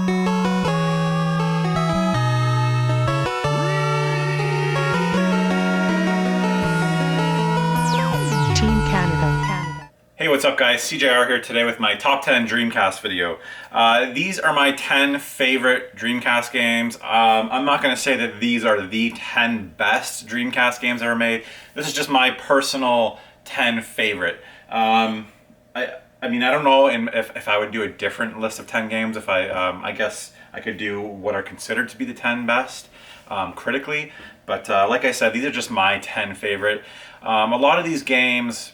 Hey, what's up guys? SeeJayAre here today with my top 10 Dreamcast video. These are my 10 favorite Dreamcast games. I'm not going to say that these are the 10 best Dreamcast games ever made. This is just my personal 10 favorite. I mean, I don't know if I would do a different list of 10 games. If I guess I could do what are considered to be the 10 best critically. But like I said, these are just my 10 favorite. A lot of these games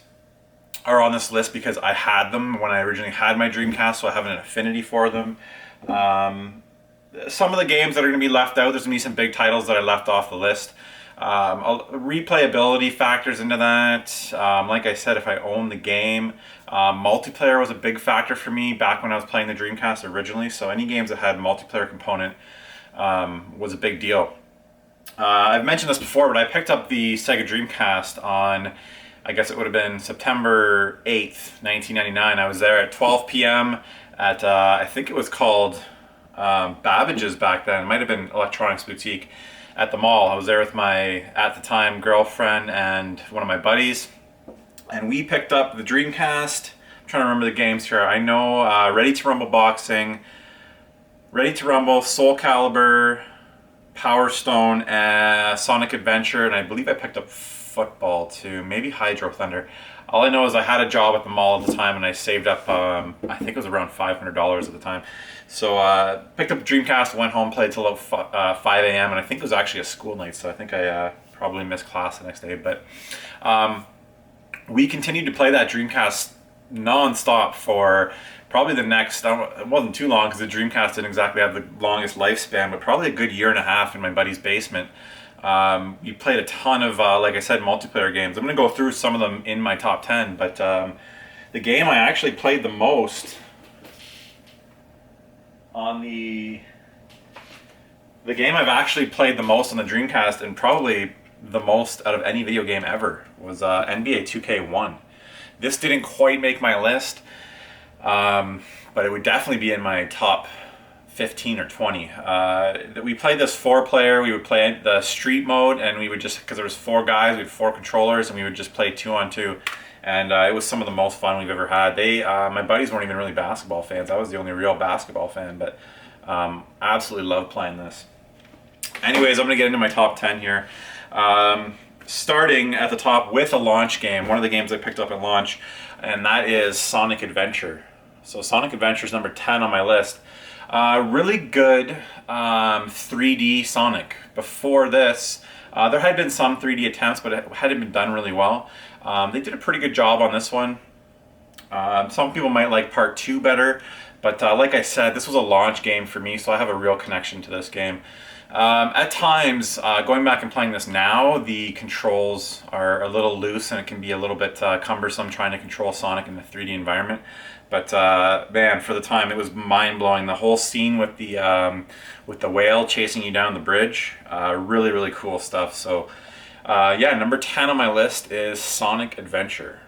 are on this list because I had them when I originally had my Dreamcast, so I have an affinity for them. Some of the games that are going to be left out, there's going to be some big titles that I left off the list. Replayability factors into that. Like I said, if I own the game, multiplayer was a big factor for me back when I was playing the Dreamcast originally, so any games that had multiplayer component was a big deal. I've mentioned this before, but I picked up the Sega Dreamcast on, I guess it would have been September 8th, 1999. I was there at 12 p.m. at, I think it was called Babbage's back then. It might have been Electronics Boutique at the mall. I was there with my, at the time, girlfriend and one of my buddies. And we picked up the Dreamcast. I'm trying to remember the games here. I know Ready to Rumble Boxing, Ready to Rumble, Soul Calibur, Power Stone, Sonic Adventure, and I believe I picked up football too, maybe Hydro Thunder. All I know is I had a job at the mall at the time and I saved up, I think it was around $500 at the time. So picked up the Dreamcast, went home, played till about 5 a.m. and I think it was actually a school night, so I think I probably missed class the next day. But we continued to play that Dreamcast non-stop for probably the next, it wasn't too long because the Dreamcast didn't exactly have the longest lifespan, but probably a good year and a half in my buddy's basement. You played a ton of, like I said, multiplayer games. I'm going to go through some of them in my top 10, but the game I actually played the most on the game I've actually played the most on the Dreamcast, and probably the most out of any video game ever, was NBA 2K1. This didn't quite make my list, but it would definitely be in my top 15 or 20. We played this 4-player. We would play the street mode, and we would just, because there was 4 guys, we had 4 controllers, and we would just play 2-on-2. And it was some of the most fun we've ever had. My buddies weren't even really basketball fans. I was the only real basketball fan, but absolutely loved playing this. Anyways, I'm gonna get into my top 10 here. Starting at the top with a launch game, one of the games I picked up at launch, and that is Sonic Adventure. So Sonic Adventure is number 10 on my list. Really good 3D Sonic. Before this, there had been some 3D attempts, but it hadn't been done really well. They did a pretty good job on this one. Some people might like part 2 better, but like I said, this was a launch game for me, so I have a real connection to this game. At times, going back and playing this now, the controls are a little loose and it can be a little bit cumbersome trying to control Sonic in the 3D environment. But man, for the time, it was mind-blowing. The whole scene with the whale chasing you down the bridge, really, really cool stuff. So yeah, number 10 on my list is Sonic Adventure.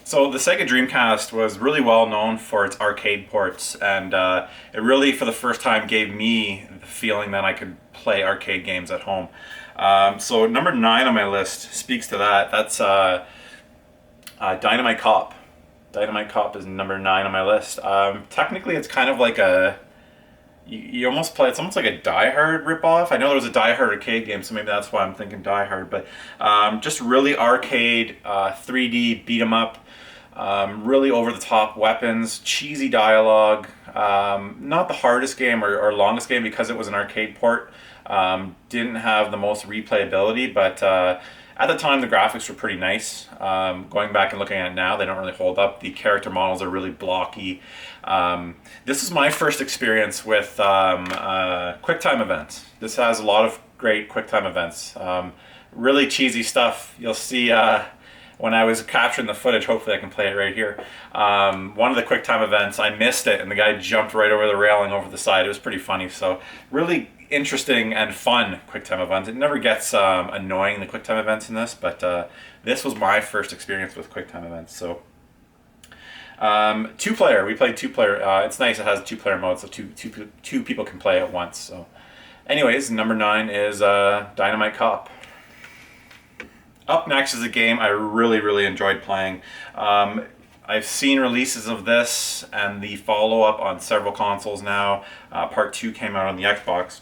So the Sega Dreamcast was really well known for its arcade ports, and it really, for the first time, gave me the feeling that I could play arcade games at home. So number 9 on my list speaks to that. That's Dynamite Cop. Dynamite Cop is number 9 on my list. Technically, it's kind of like a, you almost play, it's almost like a Die Hard ripoff. I know there was a Die Hard arcade game, so maybe that's why I'm thinking Die Hard, but just really arcade, 3D, beat 'em up. Really over-the-top weapons, cheesy dialogue. Not the hardest game or longest game because it was an arcade port. Didn't have the most replayability, but at the time the graphics were pretty nice. Going back and looking at it now, they don't really hold up. The character models are really blocky. This is my first experience with QuickTime events. This has a lot of great QuickTime events. Really cheesy stuff. You'll see when I was capturing the footage, hopefully I can play it right here. One of the QuickTime events, I missed it and the guy jumped right over the railing over the side. It was pretty funny. So really interesting and fun QuickTime events. It never gets annoying, the QuickTime events in this, but this was my first experience with QuickTime events. So Two player. We played two player. It's nice. It has two-player mode, so two people can play at once. So, anyways, number 9 is Dynamite Cop. Up next is a game I really enjoyed playing. I've seen releases of this and the follow-up on several consoles now. Part 2 came out on the Xbox.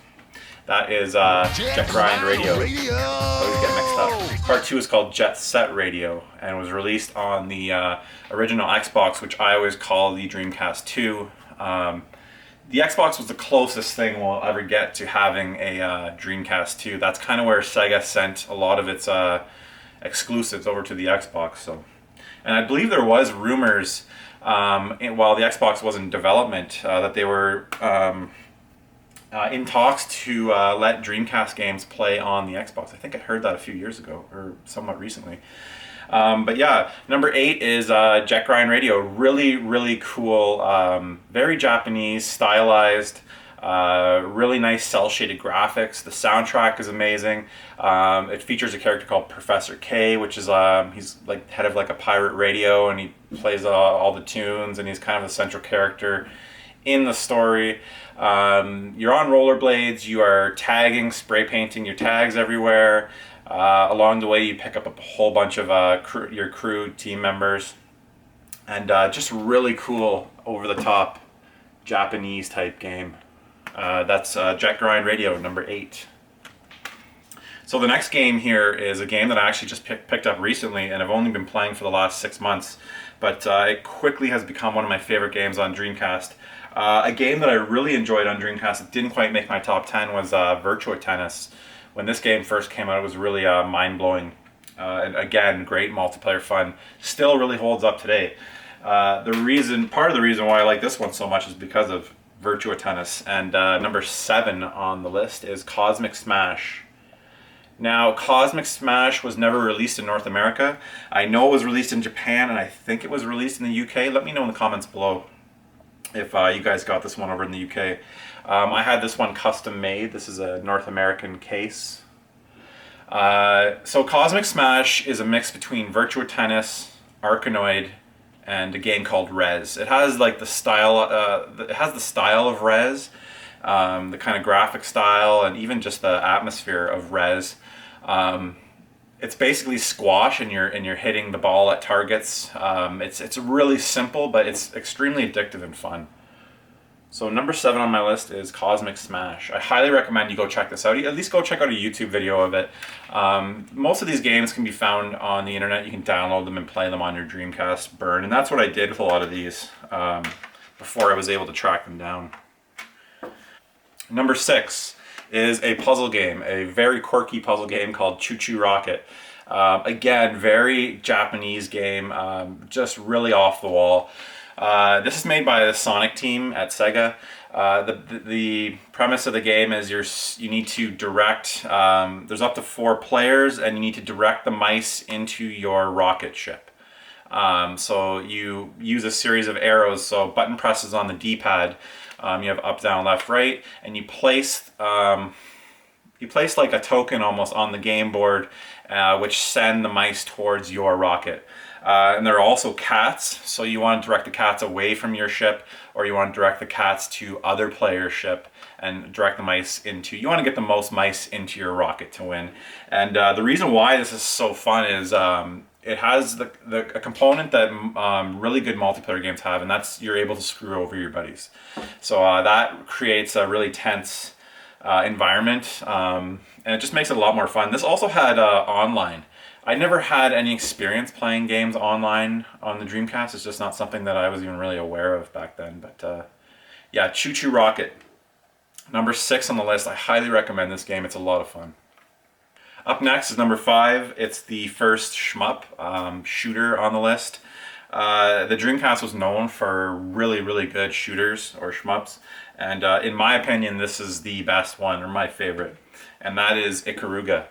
That is Jet Grind Radio. I always get mixed up. Part 2 is called Jet Set Radio and was released on the original Xbox, which I always call the Dreamcast 2. The Xbox was the closest thing we'll ever get to having a Dreamcast 2. That's kind of where Sega sent a lot of its exclusives over to the Xbox. So, and I believe there was rumors while the Xbox was in development that they were in talks to let Dreamcast games play on the Xbox. I think I heard that a few years ago, or somewhat recently. But yeah, number 8 is Jet Grind Radio. Really cool, very Japanese, stylized, really nice cel-shaded graphics. The soundtrack is amazing. It features a character called Professor K, which is he's like head of like a pirate radio, and he plays all the tunes, and he's kind of the central character in the story. You're on rollerblades, you are tagging, spray painting your tags everywhere. Along the way you pick up a whole bunch of your crew team members, and just really cool, over the top Japanese type game. That's Jet Grind Radio, number 8. So the next game here is a game that I actually just picked up recently, and I've only been playing for the last 6 months, but it quickly has become one of my favorite games on Dreamcast. A game that I really enjoyed on Dreamcast that didn't quite make my top 10 was Virtua Tennis. When this game first came out, it was really mind-blowing. And again, great multiplayer fun. Still really holds up today. Part of the reason why I like this one so much is because of Virtua Tennis. And number 7 on the list is Cosmic Smash. Now, Cosmic Smash was never released in North America. I know it was released in Japan, and I think it was released in the UK. Let me know in the comments below if you guys got this one over in the UK. I had this one custom made. This is a North American case. So Cosmic Smash is a mix between Virtua Tennis, Arkanoid, and a game called Rez. It has like the style. It has the style of Rez, the kind of graphic style, and even just the atmosphere of Rez. It's basically squash, and you're hitting the ball at targets. It's really simple, but it's extremely addictive and fun. So number 7 on my list is Cosmic Smash. I highly recommend you go check this out. At least go check out a YouTube video of it. Most of these games can be found on the internet. You can download them and play them on your Dreamcast Burn, and that's what I did with a lot of these before I was able to track them down. Number 6 is a puzzle game, a very quirky puzzle game called Chuchu Rocket. Again, very Japanese game, just really off the wall. This is made by the Sonic team at Sega. The premise of the game is you need to direct, there's up to 4 players, and you need to direct the mice into your rocket ship. So you use a series of arrows, so button presses on the D-pad. You have up, down, left, right, and you place like a token almost on the game board, which send the mice towards your rocket. And there are also cats, so you want to direct the cats away from your ship, or you want to direct the cats to other players' ship and direct the mice into, you want to get the most mice into your rocket to win. And the reason why this is so fun is it has a component that really good multiplayer games have, and that's you're able to screw over your buddies. So that creates a really tense environment, and it just makes it a lot more fun. This also had online. I never had any experience playing games online on the Dreamcast. It's just not something that I was even really aware of back then. But yeah, Chuchu Rocket. Number 6 on the list. I highly recommend this game. It's a lot of fun. Up next is number 5. It's the first shmup shooter on the list. The Dreamcast was known for really good shooters or shmups. And in my opinion, this is the best one, or my favorite. And that is Ikaruga.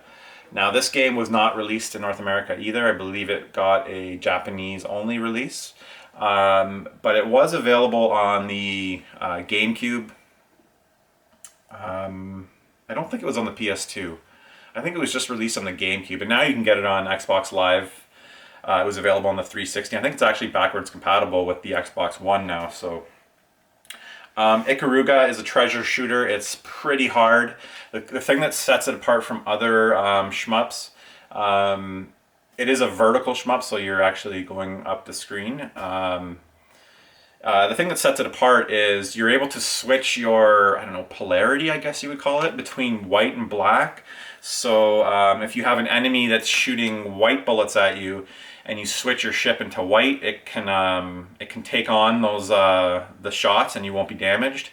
Now, this game was not released in North America either. I believe it got a Japanese-only release. But it was available on the GameCube. I don't think it was on the PS2. I think it was just released on the GameCube. And now you can get it on Xbox Live. It was available on the 360. I think it's actually backwards compatible with the Xbox One now. So Ikaruga is a treasure shooter. It's pretty hard. The thing that sets it apart from other shmups, it is a vertical shmup, so you're actually going up the screen. The thing that sets it apart is you're able to switch your, I don't know, polarity, I guess you would call it, between white and black. So if you have an enemy that's shooting white bullets at you, and you switch your ship into white, it can take on those the shots, and you won't be damaged.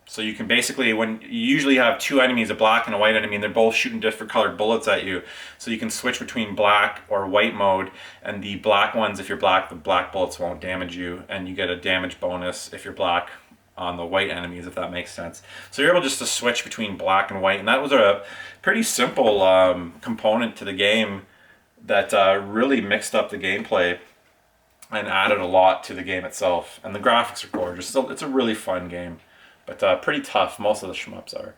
So you can basically, when you usually have two enemies, a black and a white enemy, and they're both shooting different colored bullets at you. So you can switch between black or white mode, and the black ones, if you're black, the black bullets won't damage you, and you get a damage bonus if you're black on the white enemies, if that makes sense. So you're able just to switch between black and white, and that was a pretty simple component to the game that really mixed up the gameplay and added a lot to the game itself. And the graphics are gorgeous. So it's a really fun game, but pretty tough. Most of the shmups are.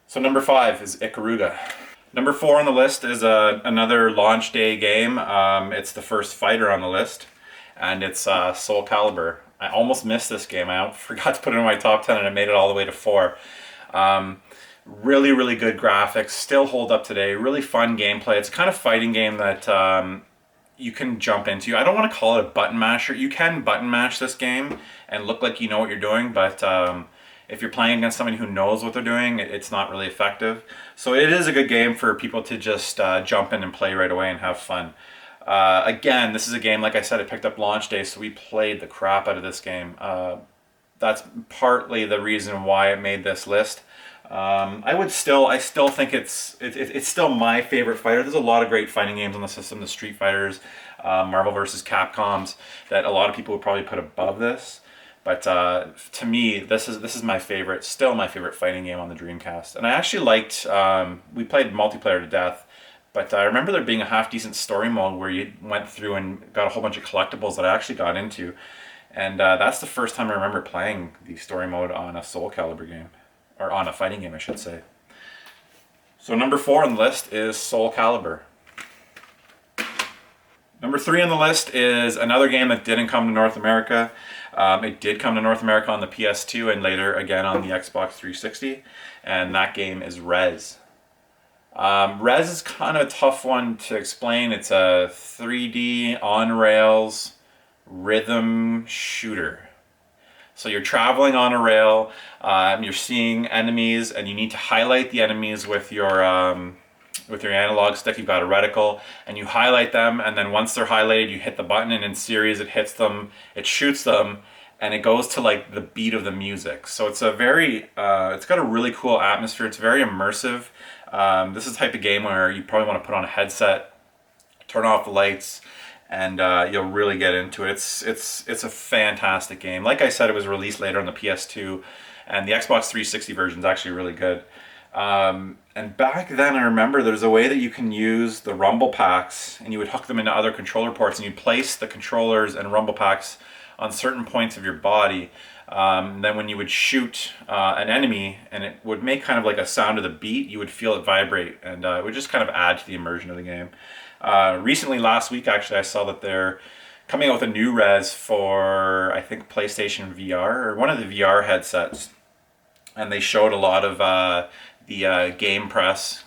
So number 5 is Ikaruga. Number 4 on the list is another launch day game. It's the first fighter on the list, and it's Soul Calibur. I almost missed this game. I forgot to put it in my top 10, and it made it all the way to 4. Really, really good graphics, still hold up today. Really fun gameplay. It's a kind of fighting game that you can jump into. I don't want to call it a button masher. You can button mash this game and look like you know what you're doing, but if you're playing against somebody who knows what they're doing, it's not really effective. So it is a good game for people to just jump in and play right away and have fun. Again, this is a game, like I said, I picked up launch day, so we played the crap out of this game. That's partly the reason why it made this list. I still think it's still my favorite fighter. There's a lot of great fighting games on the system, the Street Fighters, Marvel vs. Capcoms, that a lot of people would probably put above this. But to me, this is my favorite, still my favorite fighting game on the Dreamcast. And I actually liked, we played multiplayer to death, but I remember there being a half-decent story mode where you went through and got a whole bunch of collectibles that I actually got into. And that's the first time I remember playing the story mode on a Soul Calibur game. Or on a fighting game, I should say. So number 4 on the list is Soul Calibur. Number 3 on the list is another game that didn't come to North America. It did come to North America on the PS2 and later again on the Xbox 360. And that game is Rez. Rez is kind of a tough one to explain. It's a 3D on-rails rhythm shooter. So you're traveling on a rail, you're seeing enemies, and you need to highlight the enemies with your analog stick. You've got a reticle, and you highlight them, and then once they're highlighted, you hit the button, and in series it hits them, it shoots them, and it goes to like the beat of the music. So it's it's got a really cool atmosphere. It's very immersive. This is the type of game where you probably want to put on a headset, turn off the lights, and you'll really get into it. It's a fantastic game. Like I said, it was released later on the PS2, and the Xbox 360 version is actually really good. And back then, I remember there's a way that you can use the rumble packs, and you would hook them into other controller ports, and you'd place the controllers and rumble packs on certain points of your body. Then when you would shoot an enemy, and it would make kind of like a sound of the beat, you would feel it vibrate, and it would just kind of add to the immersion of the game. Recently, last week actually, I saw that they're coming out with a new Rez for, I think, PlayStation VR, or one of the VR headsets. And they showed a lot of the Gamer Press,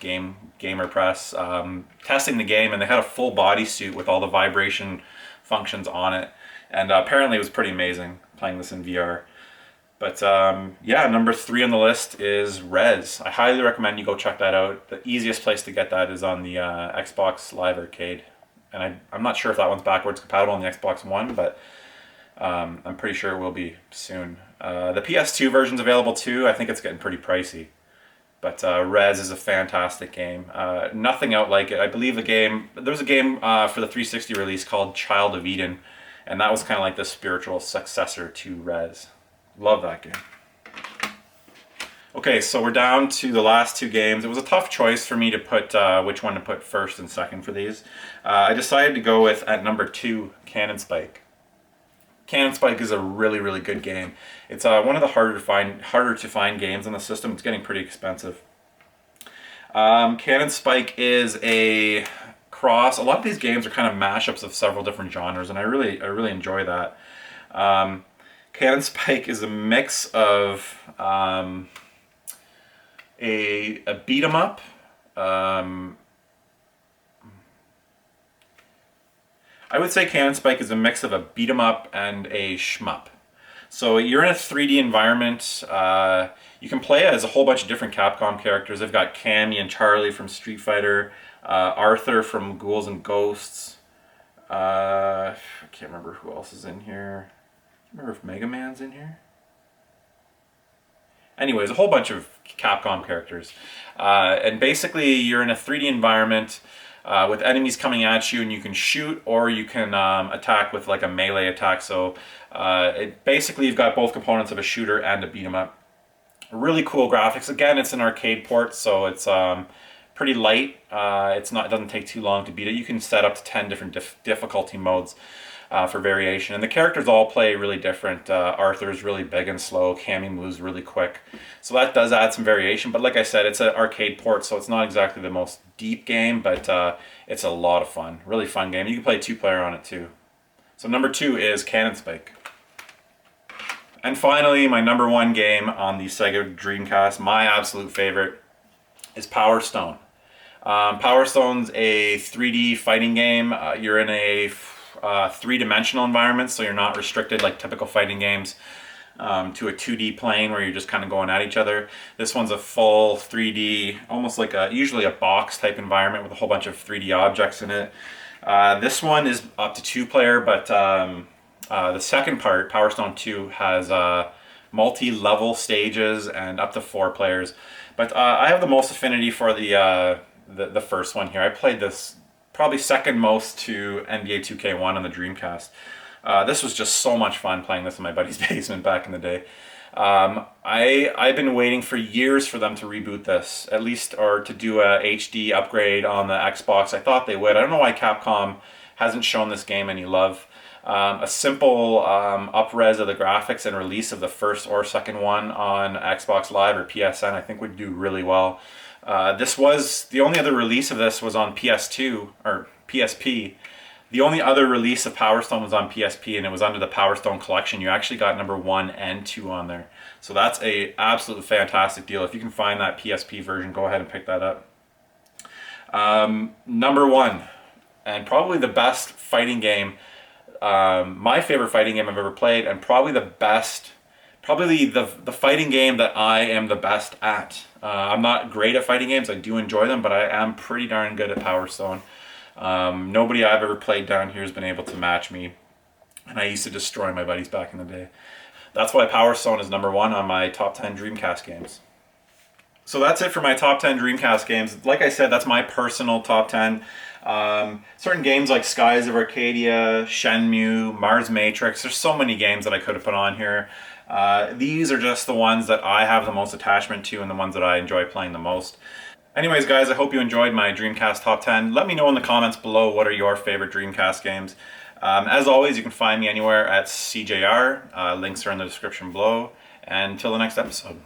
testing the game, and they had a full body suit with all the vibration functions on it. And apparently it was pretty amazing playing this in VR. But yeah, number 3 on the list is Rez. I highly recommend you go check that out. The easiest place to get that is on the Xbox Live Arcade. And I'm not sure if that one's backwards compatible on the Xbox One, but I'm pretty sure it will be soon. The PS2 version's available too. I think it's getting pretty pricey. But Rez is a fantastic game. Nothing out like it. I believe there was a game for the 360 release called Child of Eden, and that was kind of like the spiritual successor to Rez. Love that game. Okay, so we're down to the last 2 games. It was a tough choice for me to put which one to put first and second for these. I decided to go with, at number 2, Cannon Spike. Cannon Spike is a really, really good game. It's one of the harder to find games on the system. It's getting pretty expensive. Cannon Spike is a cross. A lot of these games are kind of mashups of several different genres, and I really enjoy that. Cannon Spike is a mix of a beat 'em up. I would say Cannon Spike is a mix of a beat 'em up and a shmup. So you're in a 3D environment. You can play as a whole bunch of different Capcom characters. They've got Cammy and Charlie from Street Fighter, Arthur from Ghouls and Ghosts. I can't remember who else is in here. I can't remember if Mega Man's in here. Anyways, a whole bunch of Capcom characters. And basically you're in a 3D environment with enemies coming at you, and you can shoot or you can attack with like a melee attack. So basically you've got both components of a shooter and a beat 'em up. Really cool graphics. Again, it's an arcade port, so it's pretty light. It doesn't take too long to beat it. You can set up to 10 different difficulty modes for variation, and the characters all play really different. Arthur's really big and slow. Cammy moves really quick, so that does add some variation. But like I said, it's an arcade port, so it's not exactly the most deep game, but it's a lot of fun. Really fun game. You can play 2-player on it too. So number 2 is Cannon Spike. And finally, my number 1 game on the Sega Dreamcast, my absolute favorite, is Power Stone. Power Stone's a 3D fighting game. You're in a 3-dimensional environment, so you're not restricted like typical fighting games to a 2D plane where you're just kind of going at each other. This one's a full 3D, almost like usually a box type environment with a whole bunch of 3D objects in it. This one is up to 2-player, but the second part, Power Stone 2, has multi-level stages and up to 4 players. But I have the most affinity for the first one here. I played this probably second most to NBA 2K1 on the Dreamcast. This was just so much fun playing this in my buddy's basement back in the day. I've been waiting for years for them to reboot this, at least, or to do a HD upgrade on the Xbox. I thought they would. I don't know why Capcom hasn't shown this game any love. A simple up-res of the graphics and release of the first or second one on Xbox Live or PSN I think would do really well. This was, the only other release of this was on PS2 or PSP. The only other release of Power Stone was on PSP, and it was under the Power Stone collection. You actually got number 1 and 2 on there. So that's a absolute fantastic deal. If you can find that PSP version, go ahead and pick that up. Number 1, and probably the best fighting game, my favorite fighting game I've ever played, and probably the best, probably the fighting game that I am the best at. I'm not great at fighting games. I do enjoy them, but I am pretty darn good at Power Stone. Nobody I've ever played down here has been able to match me, and I used to destroy my buddies back in the day. That's why Power Stone is number 1 on my top 10 Dreamcast games. So that's it for my top 10 Dreamcast games. Like I said, that's my personal top 10. Certain games like Skies of Arcadia, Shenmue, Mars Matrix, there's so many games that I could have put on here. These are just the ones that I have the most attachment to and the ones that I enjoy playing the most. Anyways, guys, I hope you enjoyed my Dreamcast Top 10. Let me know in the comments below what are your favorite Dreamcast games. As always, you can find me anywhere at SeeJayAre. Links are in the description below. And until the next episode.